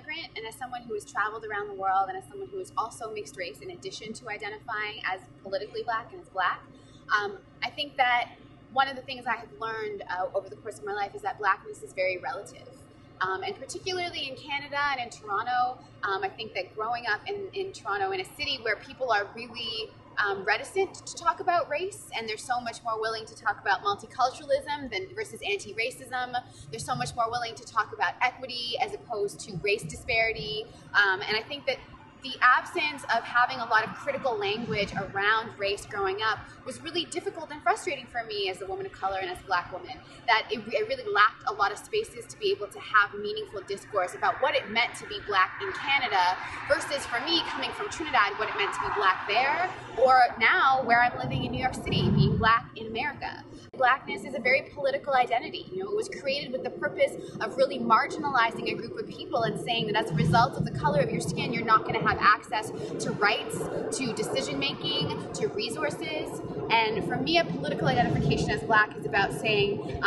immigrant and as someone who has traveled around the world and as someone who is also mixed race in addition to identifying as politically black and as black, I think that one of the things I have learned over the course of my life is that blackness is very relative. And particularly in Canada and in Toronto, I think that growing up in Toronto, in a city where people are really reticent to talk about race, and they're so much more willing to talk about multiculturalism versus anti-racism. They're so much more willing to talk about equity as opposed to race disparity. And I think that the absence of having a lot of critical language around race growing up was really difficult and frustrating for me as a woman of color and as a black woman. That it really lacked a lot of spaces to be able to have meaningful discourse about what it meant to be black in Canada versus for me coming from Trinidad, what it meant to be black there, or now where I'm living in New York City, being black in America. Blackness is a very political identity. You know, it was created with the purpose of really marginalizing a group of people and saying that as a result of the color of your skin, you're not going to have access to rights, to decision making, to resources. And for me, a political identification as black is about saying,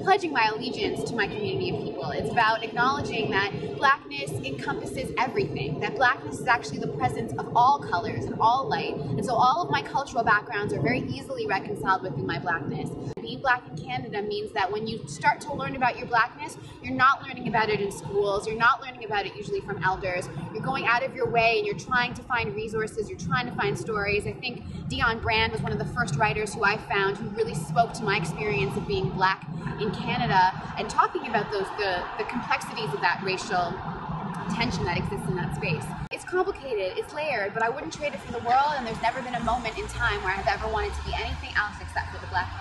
pledging my allegiance to my community of people. It's about acknowledging that blackness encompasses everything, that blackness is actually the presence of all colors and all light. And so all of my cultural backgrounds are very easily reconciled with my blackness. Being black in Canada means that when you start to learn about your blackness, you're not learning about it in schools, you're not learning about it usually from elders, you're going out of your way and you're trying to find resources, you're trying to find stories. I think Dion Brand was one of the first writers who I found who really spoke to my experience of being black in Canada and talking about the complexities of that racial tension that exists in that space. It's complicated, it's layered, but I wouldn't trade it for the world, and there's never been a moment in time where I've ever wanted to be anything else except for the black